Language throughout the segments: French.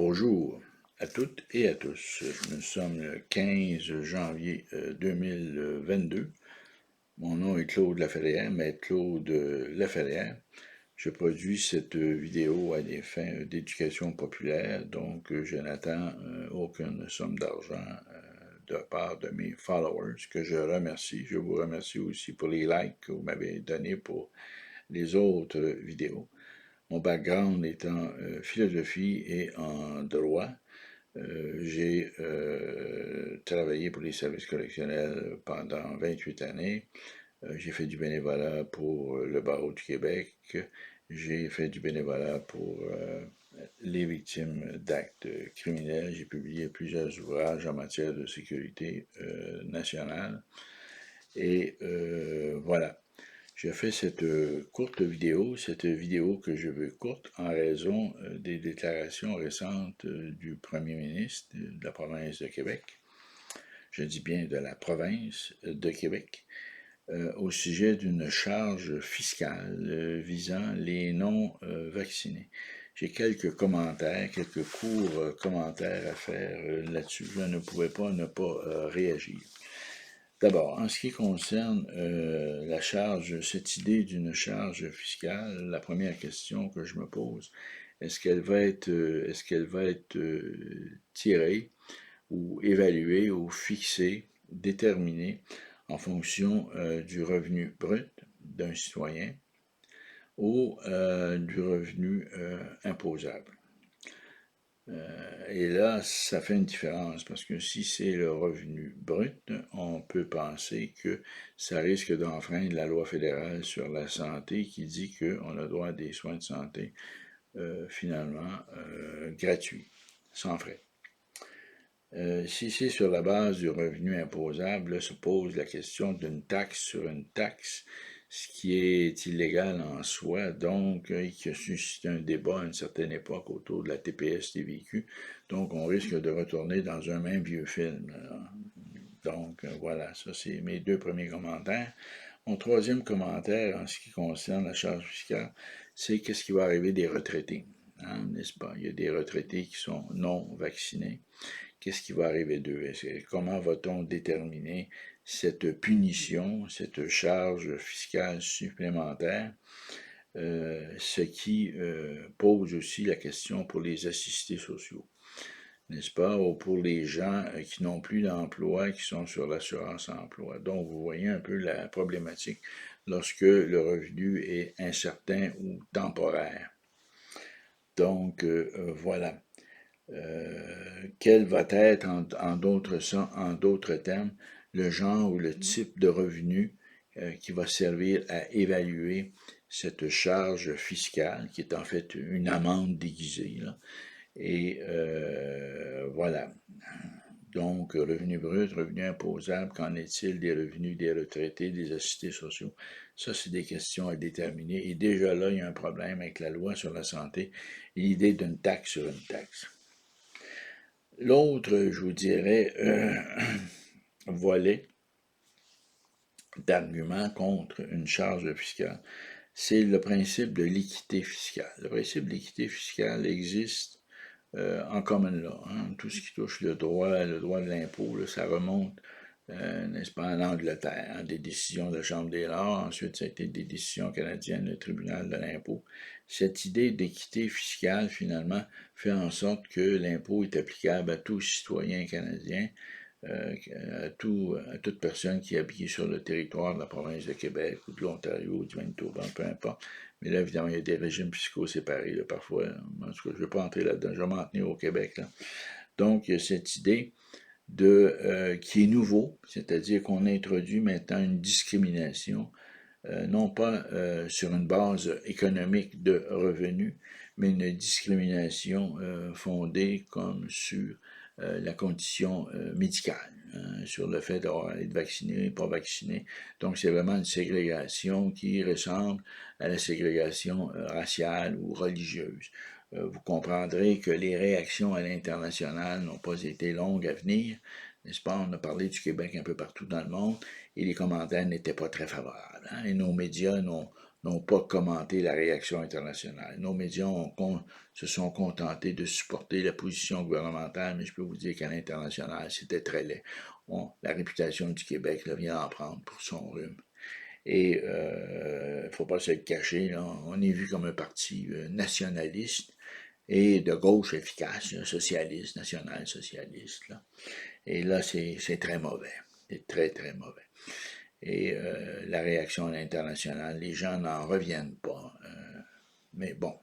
Bonjour à toutes et à tous. Nous sommes le 15 janvier 2022. Mon nom est Claude Laferrière, maître Claude Laferrière. Je produis cette vidéo à des fins d'éducation populaire, donc je n'attends aucune somme d'argent de part de mes followers, que je remercie. Je vous remercie aussi pour les likes que vous m'avez donnés pour les autres vidéos. Mon background est en philosophie et en droit. J'ai travaillé pour les services correctionnels pendant 28 années. J'ai fait du bénévolat pour le barreau du Québec. J'ai fait du bénévolat pour les victimes d'actes criminels. J'ai publié plusieurs ouvrages en matière de sécurité nationale. Et voilà. J'ai fait cette courte vidéo que je veux courte en raison des déclarations récentes du premier ministre de la province de Québec, je dis bien de la province de Québec, au sujet d'une charge fiscale visant les non-vaccinés. J'ai quelques commentaires, quelques courts commentaires à faire là-dessus. Je ne pouvais pas ne pas réagir. D'abord, en ce qui concerne la charge, cette idée d'une charge fiscale, la première question que je me pose, est-ce qu'elle va être tirée ou évaluée ou fixée, déterminée en fonction du revenu brut d'un citoyen ou du revenu imposable? Et là, ça fait une différence parce que si c'est le revenu brut, on peut penser que ça risque d'enfreindre la loi fédérale sur la santé qui dit qu'on a droit à des soins de santé finalement gratuits, sans frais. Si c'est sur la base du revenu imposable, là, se pose la question d'une taxe sur une taxe, ce qui est illégal en soi, donc qui a suscité un débat à une certaine époque autour de la TPS des véhicules. Donc on risque de retourner dans un même vieux film. Donc voilà, ça c'est mes deux premiers commentaires. Mon troisième commentaire en ce qui concerne la charge fiscale, c'est qu'est-ce qui va arriver des retraités, n'est-ce pas? Il y a des retraités qui sont non vaccinés. Qu'est-ce qui va arriver d'eux? Comment va-t-on déterminer cette punition, cette charge fiscale supplémentaire? Ce qui pose aussi la question pour les assistés sociaux, n'est-ce pas? Ou pour les gens qui n'ont plus d'emploi, qui sont sur l'assurance emploi. Donc, vous voyez un peu la problématique lorsque le revenu est incertain ou temporaire. Donc, voilà. Quel va être, en d'autres termes, le genre ou le type de revenu qui va servir à évaluer cette charge fiscale, qui est en fait une amende déguisée, là. Et voilà. Donc, revenu brut, revenu imposable, qu'en est-il des revenus des retraités, des assistés sociaux? Ça, c'est des questions à déterminer. Et déjà là, il y a un problème avec la loi sur la santé et l'idée d'une taxe sur une taxe. L'autre, je vous dirais, volet d'argument contre une charge fiscale, c'est le principe de l'équité fiscale. Le principe de l'équité fiscale existe en common law. Tout ce qui touche le droit de l'impôt, là, ça remonte, n'est-ce pas, en Angleterre, des décisions de la Chambre des Lords. Ensuite, ça a été des décisions canadiennes, le tribunal de l'impôt. Cette idée d'équité fiscale, finalement, fait en sorte que l'impôt est applicable à tout citoyen canadien, à toute personne qui est habillée sur le territoire de la province de Québec ou de l'Ontario ou du Manitoba, peu importe. Mais là, évidemment, il y a des régimes fiscaux séparés, là, parfois. En tout cas, je ne vais pas entrer là-dedans, je vais m'en tenir au Québec, là. Donc, il y a cette idée qui est nouveau, c'est-à-dire qu'on introduit maintenant une discrimination, non pas sur une base économique de revenus, mais une discrimination fondée comme sur la condition médicale, sur le fait d'être vacciné et pas vacciné. Donc, c'est vraiment une ségrégation qui ressemble à la ségrégation raciale ou religieuse. Vous comprendrez que les réactions à l'international n'ont pas été longues à venir, n'est-ce pas? On a parlé du Québec un peu partout dans le monde et les commentaires n'étaient pas très favorables. Et nos médias n'ont pas commenté la réaction internationale. Nos médias se sont contentés de supporter la position gouvernementale, mais je peux vous dire qu'à l'international, c'était très laid. La réputation du Québec là, vient en prendre pour son rhume. Et il ne faut pas se le cacher, là, on est vu comme un parti nationaliste et de gauche efficace, là, socialiste, national-socialiste. Là. Et là, c'est très mauvais. C'est très, très mauvais. Et la réaction à l'international, les gens n'en reviennent pas. Mais bon,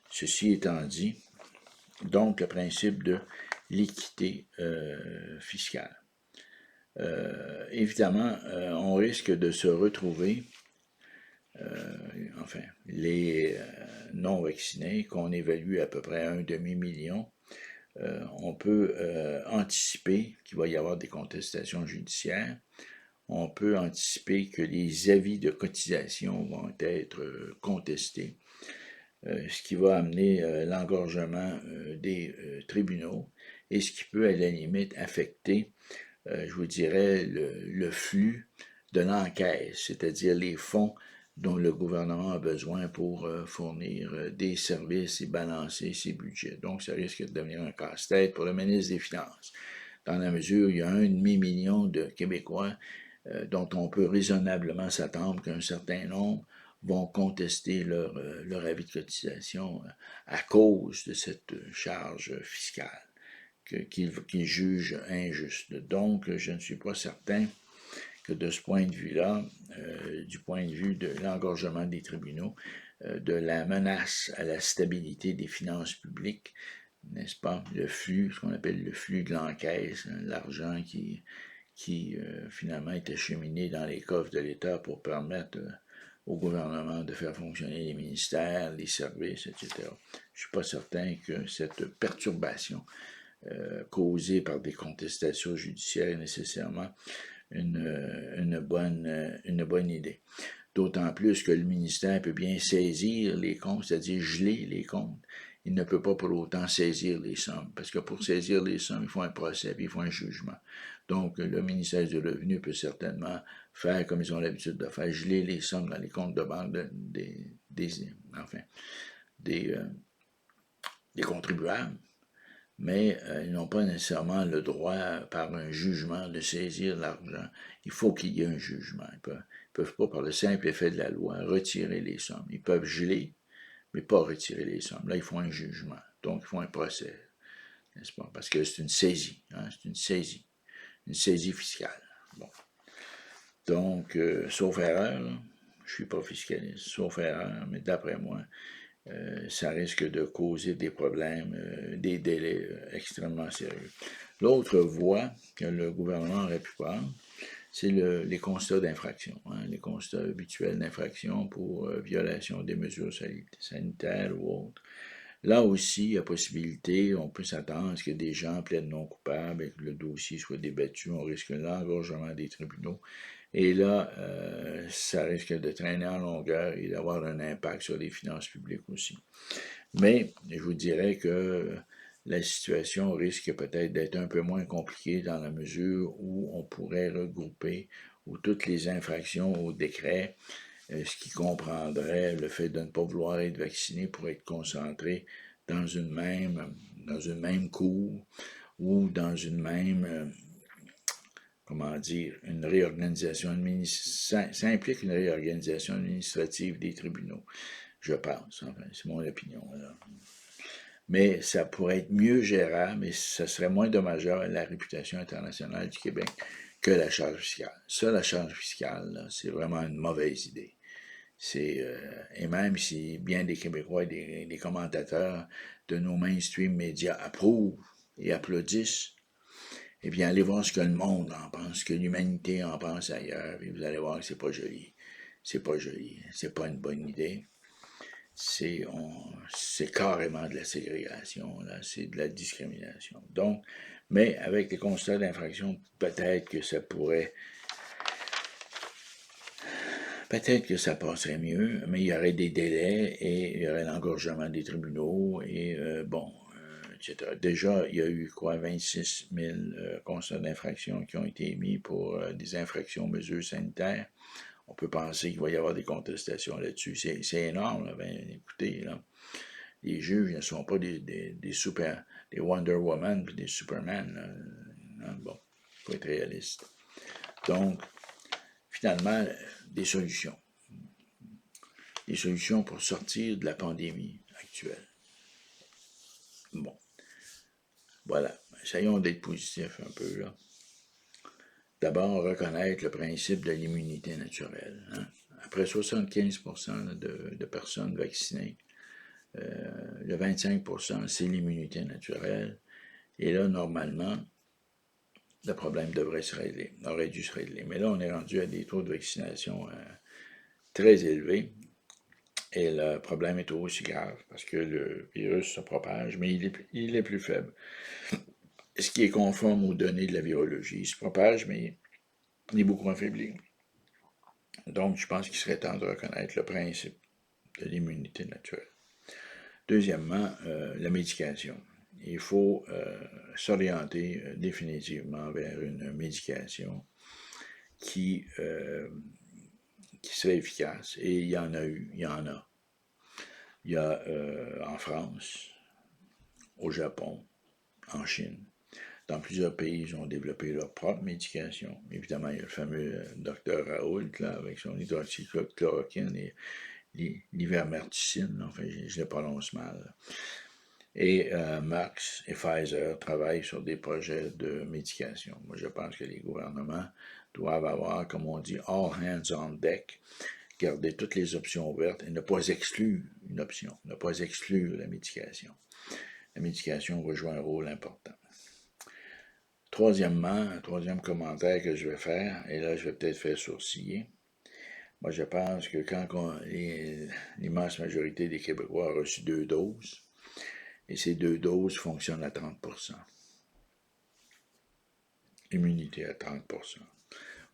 ceci étant dit, donc le principe de l'équité fiscale. Évidemment, on risque de se retrouver, enfin, les non-vaccinés, qu'on évalue à peu près à un demi-million, on peut anticiper qu'il va y avoir des contestations judiciaires. On peut anticiper que les avis de cotisation vont être contestés, ce qui va amener l'engorgement des tribunaux et ce qui peut à la limite affecter, je vous dirais, le flux de l'encaisse, c'est-à-dire les fonds dont le gouvernement a besoin pour fournir des services et balancer ses budgets. Donc, ça risque de devenir un casse-tête pour le ministre des Finances, dans la mesure où il y a 1,5 million de Québécois dont on peut raisonnablement s'attendre qu'un certain nombre vont contester leur avis de cotisation à cause de cette charge fiscale qu'ils jugent injuste. Donc, je ne suis pas certain que de ce point de vue-là, du point de vue de l'engorgement des tribunaux, de la menace à la stabilité des finances publiques, n'est-ce pas, le flux, ce qu'on appelle le flux de l'encaisse, hein, l'argent qui finalement est acheminé dans les coffres de l'État pour permettre au gouvernement de faire fonctionner les ministères, les services, etc. Je ne suis pas certain que cette perturbation causée par des contestations judiciaires est nécessairement une bonne idée. D'autant plus que le ministère peut bien saisir les comptes, c'est-à-dire geler les comptes. Il ne peut pas pour autant saisir les sommes, parce que pour saisir les sommes, il faut un procès, puis il faut un jugement. Donc, le ministère du Revenu peut certainement faire comme ils ont l'habitude de faire, geler les sommes dans les comptes de banque des contribuables, mais ils n'ont pas nécessairement le droit, par un jugement, de saisir l'argent. Il faut qu'il y ait un jugement. Ils ne peuvent pas, par le simple effet de la loi, retirer les sommes. Ils peuvent geler, mais pas retirer les sommes. Là, il faut un jugement. Donc, il faut un procès, n'est-ce pas? Parce que c'est une saisie. Hein? C'est une saisie fiscale. Bon. Donc, sauf erreur, là, je ne suis pas fiscaliste, sauf erreur, mais d'après moi, ça risque de causer des problèmes, des délais extrêmement sérieux. L'autre voie que le gouvernement aurait pu prendre, c'est les constats d'infraction, hein, les constats habituels d'infraction pour violation des mesures sanitaires ou autres. Là aussi, il y a possibilité, on peut s'attendre à ce que des gens plaident non coupables et que le dossier soit débattu, on risque l'engorgement des tribunaux. Et là, ça risque de traîner en longueur et d'avoir un impact sur les finances publiques aussi. Mais je vous dirais que la situation risque peut-être d'être un peu moins compliquée dans la mesure où on pourrait regrouper où toutes les infractions au décret, ce qui comprendrait le fait de ne pas vouloir être vacciné pour être concentré dans une même cour ou dans une même comment dire, une réorganisation administrative. Ça implique une réorganisation administrative des tribunaux, je pense. Enfin, c'est mon opinion. Là. Mais ça pourrait être mieux gérable et ça serait moins dommageable à la réputation internationale du Québec que la charge fiscale. Ça, la charge fiscale, c'est vraiment une mauvaise idée. Et même si bien des Québécois et des commentateurs de nos mainstream médias approuvent et applaudissent, eh bien, allez voir ce que le monde en pense, ce que l'humanité en pense ailleurs, et vous allez voir que c'est pas joli. C'est pas joli. C'est pas une bonne idée. C'est carrément de la ségrégation, là. C'est de la discrimination. Donc, mais avec les constats d'infraction, peut-être que ça passerait mieux, mais il y aurait des délais et il y aurait l'engorgement des tribunaux et etc. Déjà, il y a eu 26 000 constats d'infraction qui ont été émis pour des infractions aux mesures sanitaires. On peut penser qu'il va y avoir des contestations là-dessus. C'est énorme, là. Ben, écoutez, là, les juges ne sont pas des Wonder Woman et des Superman. Là. Bon, il faut être réaliste. Donc, finalement, des solutions. Des solutions pour sortir de la pandémie actuelle. Bon, voilà. Essayons d'être positifs un peu, là. D'abord, reconnaître le principe de l'immunité naturelle. Hein. Après 75% de personnes vaccinées, le 25%, c'est l'immunité naturelle. Et là, normalement, le problème devrait se régler, aurait dû se régler. Mais là, on est rendu à des taux de vaccination très élevés. Et le problème est aussi grave parce que le virus se propage, mais il est plus faible. Ce qui est conforme aux données de la virologie. Il se propage, mais il est beaucoup affaibli. Donc, je pense qu'il serait temps de reconnaître le principe de l'immunité naturelle. Deuxièmement, la médication. Il faut s'orienter définitivement vers une médication qui serait efficace. Et il y en a eu, il y en a. Il y a en France, au Japon, en Chine. Dans plusieurs pays, ils ont développé leur propre médication. Évidemment, il y a le fameux Dr Raoult, là, avec son hydroxychloroquine et l'ivermectine, enfin, je le prononce mal. Et Merck et Pfizer travaillent sur des projets de médication. Moi, je pense que les gouvernements doivent avoir, comme on dit, all hands on deck, garder toutes les options ouvertes et ne pas exclure une option, ne pas exclure la médication. La médication va jouer un rôle important. Troisièmement, un troisième commentaire que je vais faire, et là je vais peut-être faire sourciller. Moi je pense que quand l'immense majorité des Québécois a reçu 2 doses, et ces 2 doses fonctionnent à 30%. Immunité à 30%.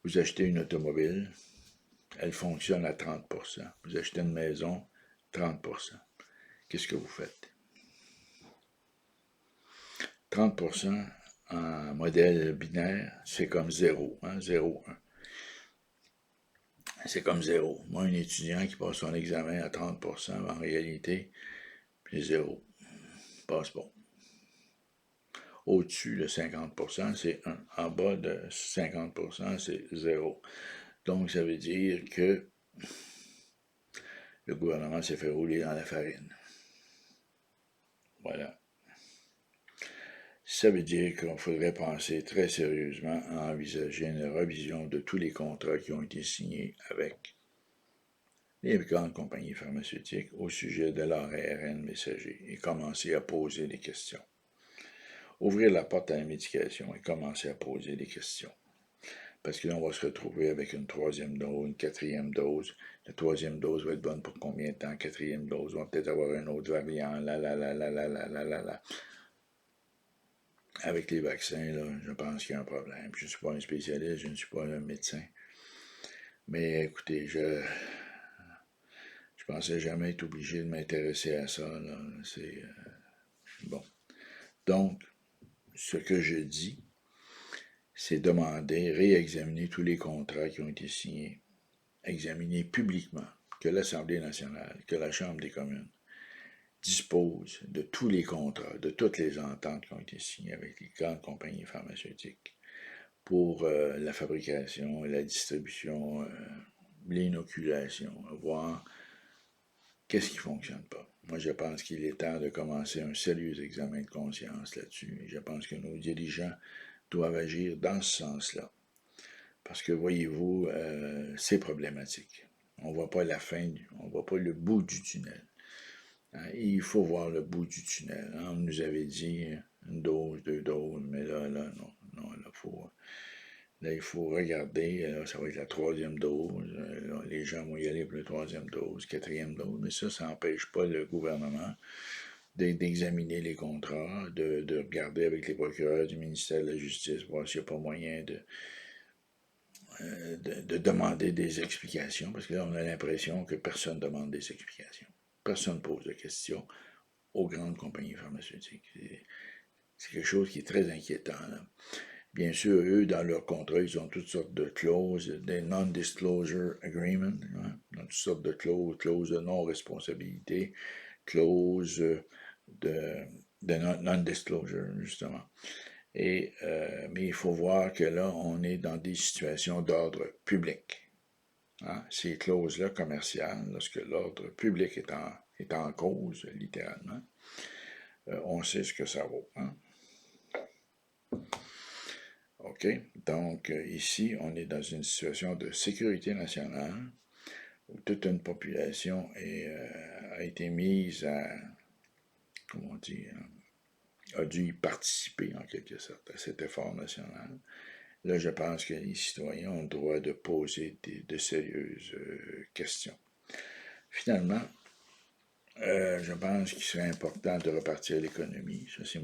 Vous achetez une automobile, elle fonctionne à 30%. Vous achetez une maison, 30%. Qu'est-ce que vous faites? 30% en modèle binaire, c'est comme 0, hein, 0, 1. C'est comme 0. Moi, un étudiant qui passe son examen à 30%, en réalité, c'est 0. Passe pas. Au-dessus de 50%, c'est 1. En bas de 50%, c'est 0. Donc, ça veut dire que le gouvernement s'est fait rouler dans la farine. Voilà. Ça veut dire qu'il faudrait penser très sérieusement à envisager une révision de tous les contrats qui ont été signés avec les grandes compagnies pharmaceutiques au sujet de leur ARN messager et commencer à poser des questions. Ouvrir la porte à la médication et commencer à poser des questions. Parce que là, on va se retrouver avec une troisième dose, une quatrième dose. La troisième dose va être bonne pour combien de temps? Quatrième dose, on va peut-être avoir un autre variant, là. Avec les vaccins, là, je pense qu'il y a un problème. Je ne suis pas un spécialiste, je ne suis pas un médecin. Mais écoutez, je pensais jamais être obligé de m'intéresser à ça. Là. C'est bon. Donc, ce que je dis, c'est demander, réexaminer tous les contrats qui ont été signés, examiner publiquement que l'Assemblée nationale, que la Chambre des communes dispose de tous les contrats, de toutes les ententes qui ont été signées avec les grandes compagnies pharmaceutiques pour la fabrication, la distribution, l'inoculation, voir qu'est-ce qui ne fonctionne pas. Moi, je pense qu'il est temps de commencer un sérieux examen de conscience là-dessus. Et je pense que nos dirigeants doivent agir dans ce sens-là. Parce que, voyez-vous, c'est problématique. On ne voit pas la fin, on ne voit pas le bout du tunnel. Hein, il faut voir le bout du tunnel. Hein. On nous avait dit une dose, 2 doses, mais là, non, là, il faut regarder, là, ça va être la troisième dose, là, les gens vont y aller pour la troisième dose, quatrième dose, mais ça n'empêche pas le gouvernement d'examiner les contrats, de regarder avec les procureurs du ministère de la Justice, voir s'il n'y a pas moyen de demander des explications, parce que là, on a l'impression que personne ne demande des explications. Personne ne pose de questions aux grandes compagnies pharmaceutiques. C'est quelque chose qui est très inquiétant, là. Bien sûr, eux, dans leur contrat, ils ont toutes sortes de clauses, des non-disclosure agreements, hein, toutes sortes de clauses, clauses de non-responsabilité, clauses de, de non-disclosure, justement. Mais il faut voir que là, on est dans des situations d'ordre public. Hein. Ces clauses-là commerciales, lorsque l'ordre public est en cause, littéralement, on sait ce que ça vaut. Hein. OK? Donc, ici, on est dans une situation de sécurité nationale où toute une population a été mise à, comment on dit, a dû y participer en quelque sorte à cet effort national. Là, je pense que les citoyens ont le droit de poser de sérieuses questions. Finalement, je pense qu'il serait important de repartir l'économie. Ça, ça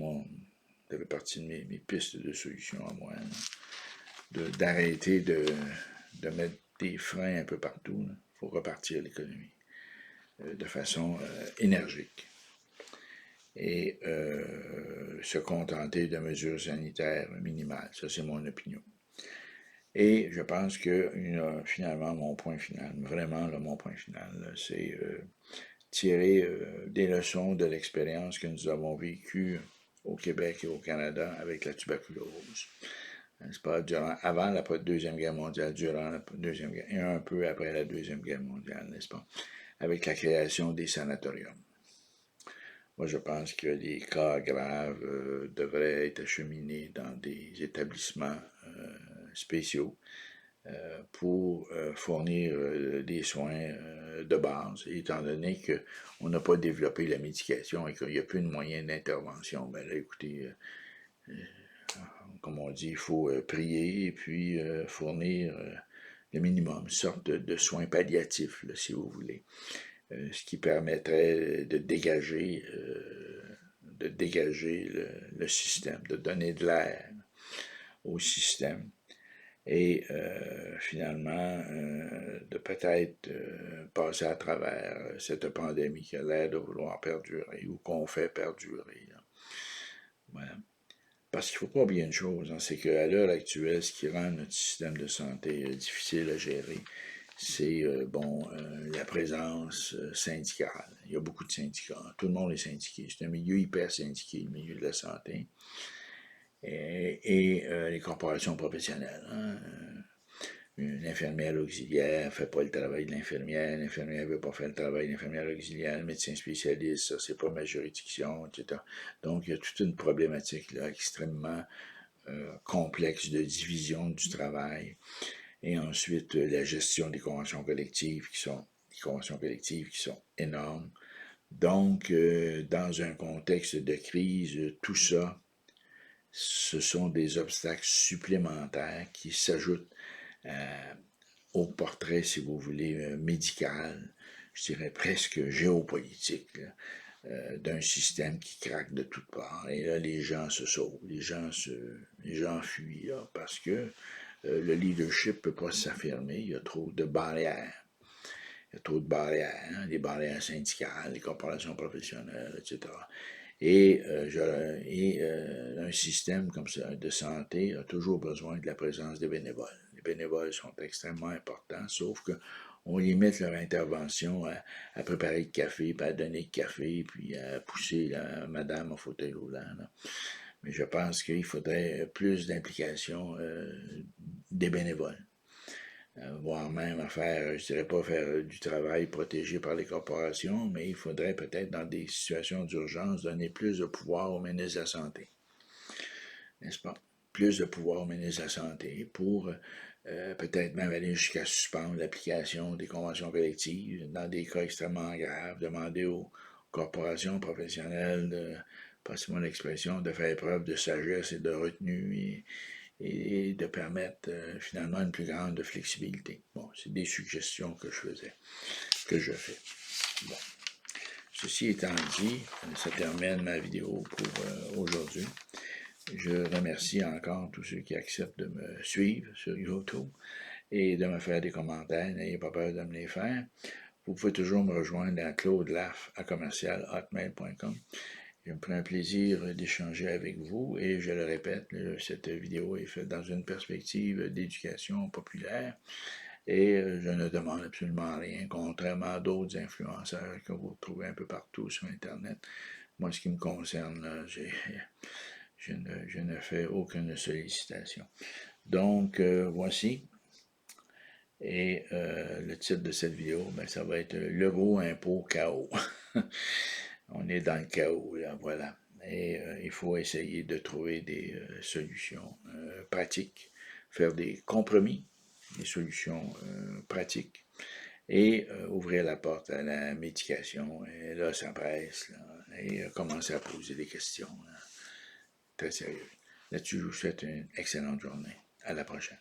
fait partie de mes pistes de solution à moi. D'arrêter de mettre des freins un peu partout. Il faut repartir l'économie de façon énergique. Et se contenter de mesures sanitaires minimales. Ça, c'est mon opinion. Et je pense que finalement, mon point final, vraiment là, mon point final, c'est tirer des leçons de l'expérience que nous avons vécue au Québec et au Canada avec la tuberculose. C'est pas avant la Deuxième Guerre mondiale, durant la Deuxième Guerre, et un peu après la Deuxième Guerre mondiale, n'est-ce pas? Avec la création des sanatoriums. Moi, je pense que les cas graves devraient être acheminés dans des établissements spéciaux pour fournir des soins de base. Et étant donné qu'on n'a pas développé la médication et qu'il n'y a plus de moyens d'intervention, ben là, écoutez, comme on dit, il faut prier et puis fournir le minimum, une sorte de soins palliatifs, là, si vous voulez. Ce qui permettrait de dégager le système, de donner de l'air au système et finalement de peut-être passer à travers cette pandémie qui a l'air de vouloir perdurer ou qu'on fait perdurer. Là. Voilà. Parce qu'il ne faut pas oublier une chose, hein, c'est qu'à l'heure actuelle, ce qui rend notre système de santé difficile à gérer, c'est la présence syndicale. Il y a beaucoup de syndicats. Tout le monde est syndiqué. C'est un milieu hyper syndiqué, le milieu de la santé. Et les corporations professionnelles. Hein. Une infirmière auxiliaire ne fait pas le travail de l'infirmière ne veut pas faire le travail de l'infirmière auxiliaire, le médecin spécialiste, ça, c'est pas ma juridiction, etc. Donc, il y a toute une problématique là, extrêmement complexe de division du travail. Et ensuite, la gestion des conventions collectives qui sont énormes. Donc, dans un contexte de crise, tout ça, ce sont des obstacles supplémentaires qui s'ajoutent au portrait, si vous voulez, médical, je dirais presque géopolitique, d'un système qui craque de toutes parts. Et là, les gens se sauvent, les gens fuient là, parce que le leadership ne peut pas s'affirmer, il y a trop de barrières. Il y a trop de barrières, hein, les barrières syndicales, les corporations professionnelles, etc. Et un système comme ça de santé a toujours besoin de la présence des bénévoles. Les bénévoles sont extrêmement importants, sauf qu'on limite leur intervention à préparer le café, puis à donner le café, puis à pousser la madame au fauteuil roulant. Là. Mais je pense qu'il faudrait plus d'implication des bénévoles. Voire même à faire, je dirais pas faire du travail protégé par les corporations, mais il faudrait peut-être dans des situations d'urgence donner plus de pouvoir aux ministres de la Santé. N'est-ce pas? Plus de pouvoir aux ministres de la Santé pour peut-être même aller jusqu'à suspendre l'application des conventions collectives dans des cas extrêmement graves, demander aux corporations professionnelles, passez-moi l'expression, de faire preuve de sagesse et de retenue et de permettre finalement une plus grande flexibilité. Bon, c'est des suggestions que je fais. Bon. Ceci étant dit, ça termine ma vidéo pour aujourd'hui. Je remercie encore tous ceux qui acceptent de me suivre sur YouTube et de me faire des commentaires. N'ayez pas peur de me les faire. Vous pouvez toujours me rejoindre à claudelaf@hotmail.com Je me prends un plaisir d'échanger avec vous et je le répète, cette vidéo est faite dans une perspective d'éducation populaire et je ne demande absolument rien, contrairement à d'autres influenceurs que vous retrouvez un peu partout sur Internet. Moi, ce qui me concerne, je ne fais aucune sollicitation. Donc, voici. Et le titre de cette vidéo, ben, ça va être le gros impôt chaos. On est dans le chaos, là, voilà. Et il faut essayer de trouver des solutions pratiques, faire des compromis, des solutions pratiques, et ouvrir la porte à la médication. Et là, ça presse, là, et commencer à poser des questions là, très sérieuses. Là-dessus, je vous souhaite une excellente journée. À la prochaine.